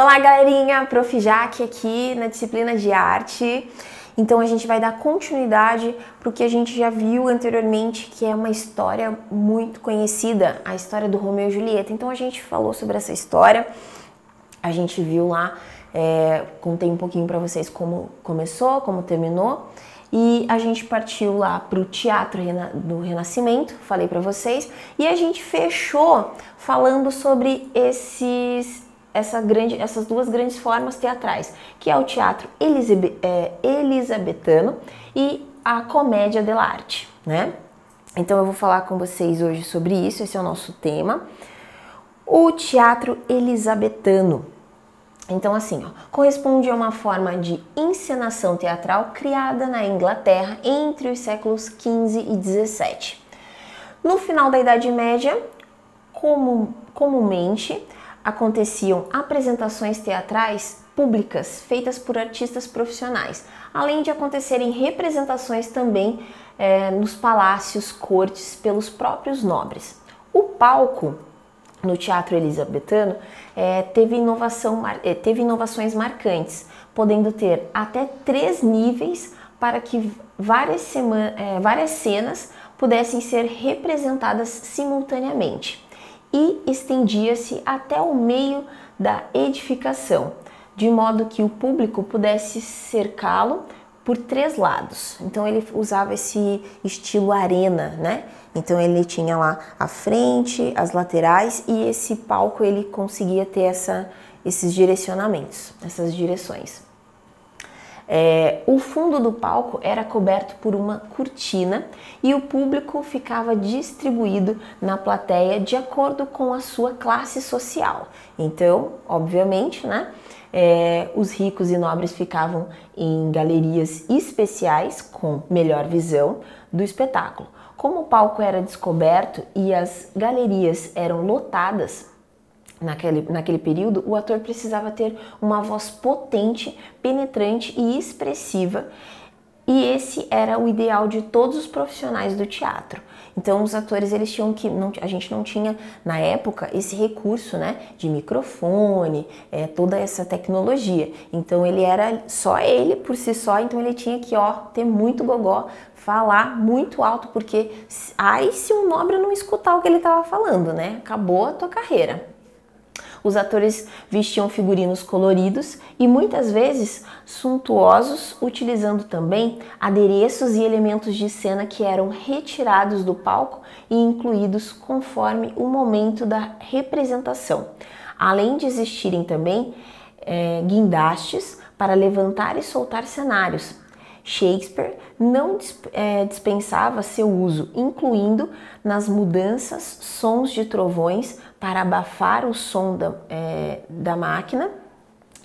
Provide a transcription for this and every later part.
Olá, galerinha! Prof. Jaque aqui na disciplina de arte. Então a gente vai dar continuidade para o que a gente já viu anteriormente, que é uma história muito conhecida, a história do Romeu e Julieta. Então a gente falou sobre essa história, a gente viu lá, contei um pouquinho para vocês como começou, como terminou, e a gente partiu lá para o Teatro do Renascimento, falei para vocês, e a gente fechou falando sobre essas duas grandes formas teatrais, que é o teatro elisabetano e a comédia dell'arte, né? Então eu vou falar com vocês hoje sobre isso, esse é o nosso tema. O teatro elisabetano. Então assim, corresponde a uma forma de encenação teatral criada na Inglaterra entre os séculos XV e XVII. No final da Idade Média, comumente aconteciam apresentações teatrais públicas feitas por artistas profissionais, além de acontecerem representações também nos palácios, cortes, pelos próprios nobres. O palco no teatro elisabetano teve inovações marcantes, podendo ter até 3 níveis para que várias cenas pudessem ser representadas simultaneamente, e estendia-se até o meio da edificação, de modo que o público pudesse cercá-lo por 3 lados. Então ele usava esse estilo arena, né? Então ele tinha lá a frente, as laterais, e esse palco ele conseguia ter esses direcionamentos, essas direções. O fundo do palco era coberto por uma cortina e o público ficava distribuído na plateia de acordo com a sua classe social. Então, obviamente, né, os ricos e nobres ficavam em galerias especiais com melhor visão do espetáculo. Como o palco era descoberto e as galerias eram lotadas, naquele período, o ator precisava ter uma voz potente, penetrante e expressiva, e esse era o ideal de todos os profissionais do teatro. Então os atores eles tinham que, a gente não tinha na época esse recurso, né, de microfone, toda essa tecnologia. Então ele era só ele por si só, então ele tinha que ter muito gogó, falar muito alto, porque aí se um nobre não escutar o que ele estava falando, né, acabou a tua carreira. Os atores vestiam figurinos coloridos e muitas vezes suntuosos, utilizando também adereços e elementos de cena que eram retirados do palco e incluídos conforme o momento da representação. Além de existirem também guindastes para levantar e soltar cenários. Shakespeare não dispensava seu uso, incluindo nas mudanças sons de trovões para abafar o som da máquina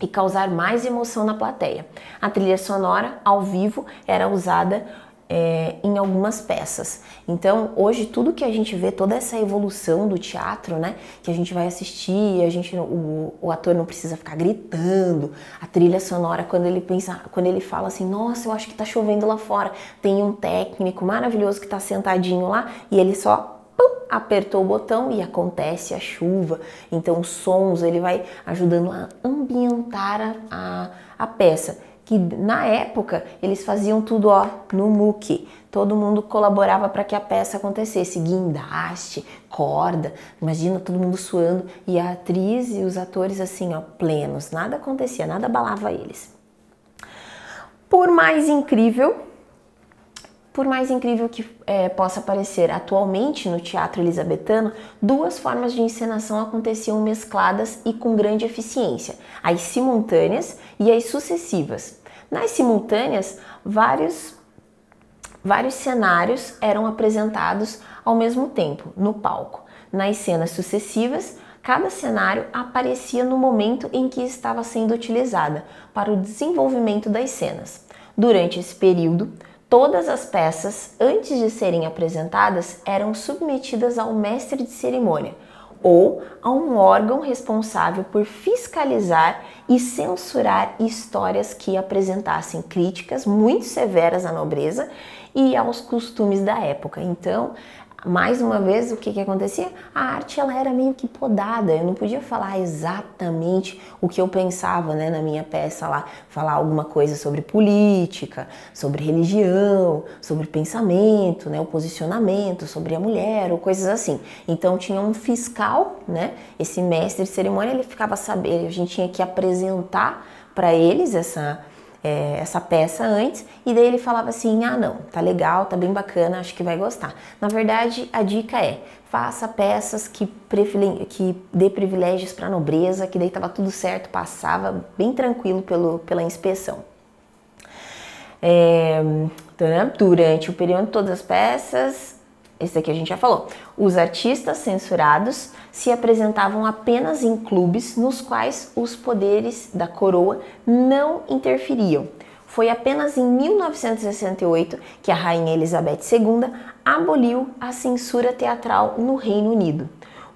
e causar mais emoção na plateia. A trilha sonora ao vivo era usada em algumas peças. Então hoje tudo que a gente vê, toda essa evolução do teatro, né, que a gente vai assistir, o ator não precisa ficar gritando, a trilha sonora, quando ele fala assim, nossa, eu acho que tá chovendo lá fora, tem um técnico maravilhoso que tá sentadinho lá e ele só apertou o botão e acontece a chuva. Então os sons ele vai ajudando a ambientar a peça, que na época eles faziam tudo no muque, todo mundo colaborava para que a peça acontecesse, guindaste, corda, imagina todo mundo suando e a atriz e os atores assim plenos, nada acontecia, nada abalava eles. Por mais incrível que possa parecer, atualmente no teatro elisabetano, 2 formas de encenação aconteciam mescladas e com grande eficiência, as simultâneas e as sucessivas. Nas simultâneas, vários cenários eram apresentados ao mesmo tempo no palco. Nas cenas sucessivas, cada cenário aparecia no momento em que estava sendo utilizada para o desenvolvimento das cenas. Durante esse período, todas as peças, antes de serem apresentadas, eram submetidas ao mestre de cerimônia ou a um órgão responsável por fiscalizar e censurar histórias que apresentassem críticas muito severas à nobreza e aos costumes da época. Então, mais uma vez, o que acontecia? A arte ela era meio que podada, eu não podia falar exatamente o que eu pensava, né, na minha peça lá, falar alguma coisa sobre política, sobre religião, sobre pensamento, né, o posicionamento, sobre a mulher, ou coisas assim. Então tinha um fiscal, né, esse mestre de cerimônia, ele ficava sabendo, a gente tinha que apresentar para eles essa peça antes, e daí ele falava assim, ah não, tá legal, tá bem bacana, acho que vai gostar. Na verdade, a dica é, faça peças que dê privilégios para a nobreza, que daí tava tudo certo, passava bem tranquilo pela inspeção. Durante o período de todas as peças, esse daqui a gente já falou, os artistas censurados se apresentavam apenas em clubes nos quais os poderes da coroa não interferiam. Foi apenas em 1968 que a Rainha Elizabeth II aboliu a censura teatral no Reino Unido.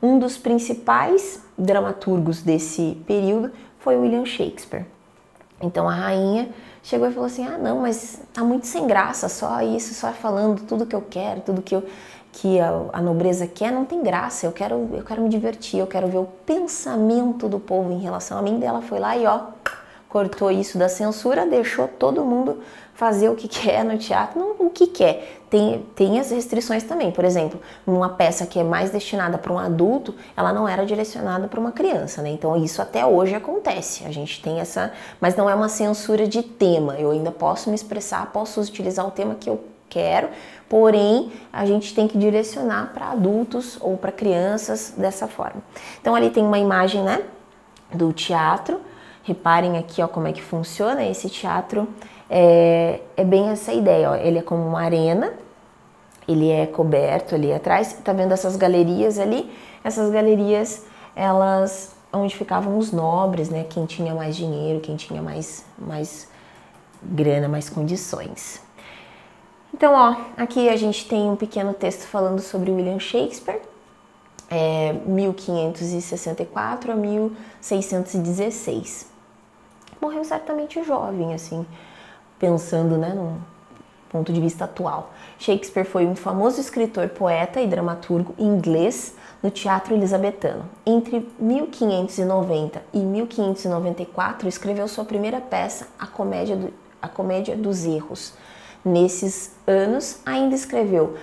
Um dos principais dramaturgos desse período foi William Shakespeare. Então a rainha chegou e falou assim, ah não, mas tá muito sem graça, só isso, só falando tudo que eu quero, tudo que a nobreza quer, não tem graça, eu quero me divertir, eu quero ver o pensamento do povo em relação a mim. Daí ela foi lá e cortou isso da censura, deixou todo mundo fazer o que quer no teatro, não o que quer. Tem as restrições também, por exemplo, numa peça que é mais destinada para um adulto, ela não era direcionada para uma criança, né? Então isso até hoje acontece, a gente tem mas não é uma censura de tema, eu ainda posso me expressar, posso utilizar o tema que eu quero, porém a gente tem que direcionar para adultos ou para crianças dessa forma. Então ali tem uma imagem, né, do teatro. Reparem aqui, ó, como é que funciona esse teatro. É bem essa ideia, ó. Ele é como uma arena, ele é coberto ali atrás. Tá vendo essas galerias ali? Essas galerias, elas onde ficavam os nobres, né? Quem tinha mais dinheiro, quem tinha mais grana, mais condições. Então, ó, aqui a gente tem um pequeno texto falando sobre William Shakespeare, 1564 a 1616. Morreu certamente jovem, assim, pensando, né, num ponto de vista atual. Shakespeare foi um famoso escritor, poeta e dramaturgo inglês no teatro elizabetano. Entre 1590 e 1594, escreveu sua primeira peça, A Comédia dos Erros. Nesses anos, ainda escreveu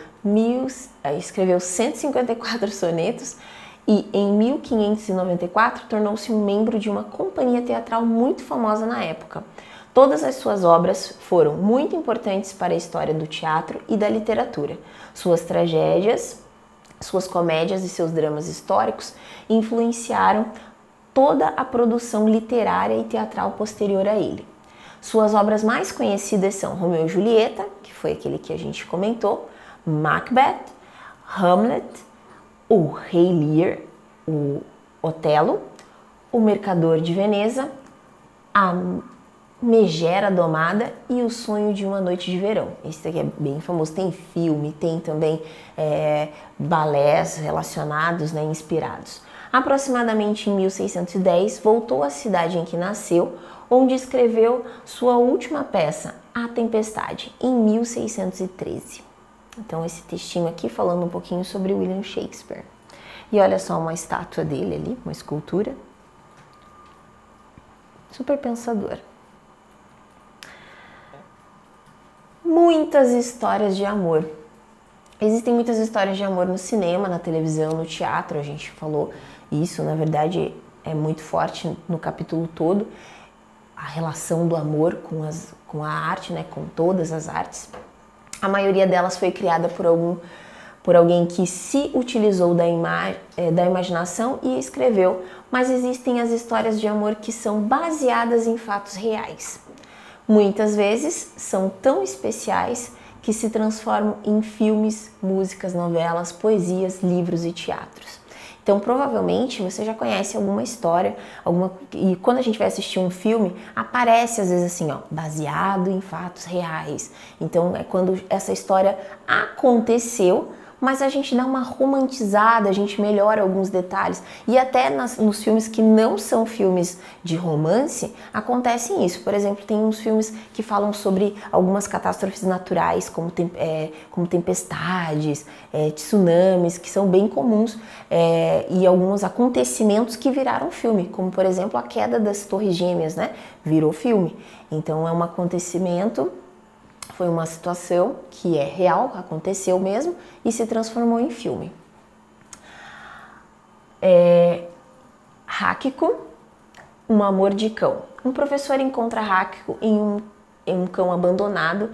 154 sonetos e, em 1594, tornou-se um membro de uma companhia teatral muito famosa na época. Todas as suas obras foram muito importantes para a história do teatro e da literatura. Suas tragédias, suas comédias e seus dramas históricos influenciaram toda a produção literária e teatral posterior a ele. Suas obras mais conhecidas são Romeu e Julieta, que foi aquele que a gente comentou, Macbeth, Hamlet, o Rei Lear, o Otelo, o Mercador de Veneza, a Megera Domada e o Sonho de uma Noite de Verão. Esse aqui é bem famoso, tem filme, tem também balés relacionados, né, inspirados. Aproximadamente em 1610, voltou à cidade em que nasceu, onde escreveu sua última peça, A Tempestade, em 1613. Então esse textinho aqui falando um pouquinho sobre William Shakespeare. E olha só uma estátua dele ali, uma escultura. Super pensador. Muitas histórias de amor. Existem muitas histórias de amor no cinema, na televisão, no teatro, a gente falou isso, na verdade é muito forte no capítulo todo, a relação do amor com a arte, né, com todas as artes. A maioria delas foi criada por alguém que se utilizou da imaginação e escreveu, mas existem as histórias de amor que são baseadas em fatos reais. Muitas vezes são tão especiais que se transformam em filmes, músicas, novelas, poesias, livros e teatros. Então, provavelmente, você já conhece alguma história, e quando a gente vai assistir um filme, aparece às vezes assim, ó, baseado em fatos reais. Então, é quando essa história aconteceu, mas a gente dá uma romantizada, a gente melhora alguns detalhes. E até nos filmes que não são filmes de romance, acontece isso. Por exemplo, tem uns filmes que falam sobre algumas catástrofes naturais, como tempestades, tsunamis, que são bem comuns, e alguns acontecimentos que viraram filme, como por exemplo a queda das Torres Gêmeas, né? Virou filme. Então é um acontecimento, foi uma situação que é real, aconteceu mesmo e se transformou em filme. Hachiko, um amor de cão. Um professor encontra Hachiko em um cão abandonado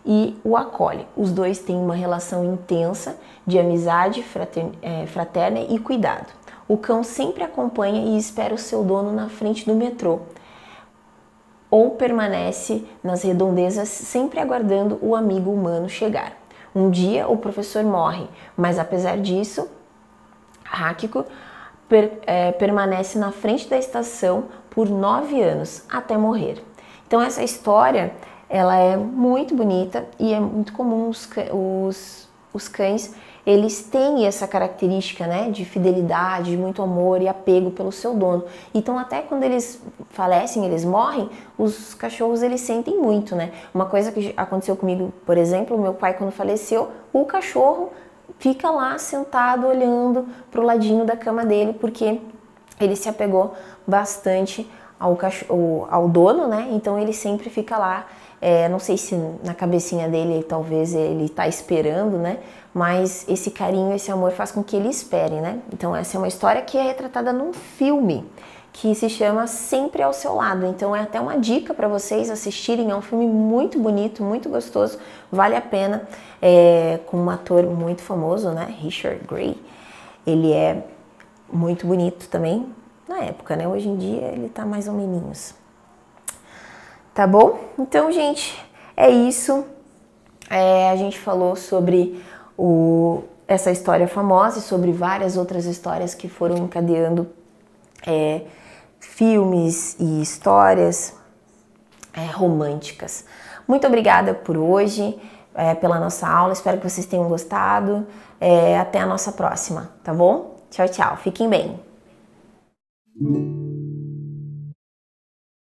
e o acolhe. Os dois têm uma relação intensa de amizade fraterna e cuidado. O cão sempre acompanha e espera o seu dono na frente do metrô, ou permanece nas redondezas sempre aguardando o amigo humano chegar. Um dia o professor morre, mas apesar disso, Hachiko permanece na frente da estação por 9 anos, até morrer. Então essa história, ela é muito bonita e é muito comum os cães, eles têm essa característica, né, de fidelidade, de muito amor e apego pelo seu dono. Então até quando eles falecem, eles morrem, os cachorros eles sentem muito, né? Uma coisa que aconteceu comigo, por exemplo, o meu pai quando faleceu, o cachorro fica lá sentado olhando pro ladinho da cama dele, porque ele se apegou bastante ao dono, né? Então ele sempre fica lá. Não sei se na cabecinha dele talvez ele tá esperando, né? Mas esse carinho, esse amor faz com que ele espere, né? Então essa é uma história que é retratada num filme que se chama Sempre ao Seu Lado. Então é até uma dica para vocês assistirem. É um filme muito bonito, muito gostoso, vale a pena. Com um ator muito famoso, né? Richard Gere. Ele é muito bonito também na época, né? Hoje em dia ele tá mais ou menos. Tá bom? Então, gente, é isso. A gente falou sobre essa história famosa e sobre várias outras histórias que foram encadeando filmes e histórias românticas. Muito obrigada por hoje, pela nossa aula. Espero que vocês tenham gostado. Até a nossa próxima, tá bom? Tchau, tchau. Fiquem bem.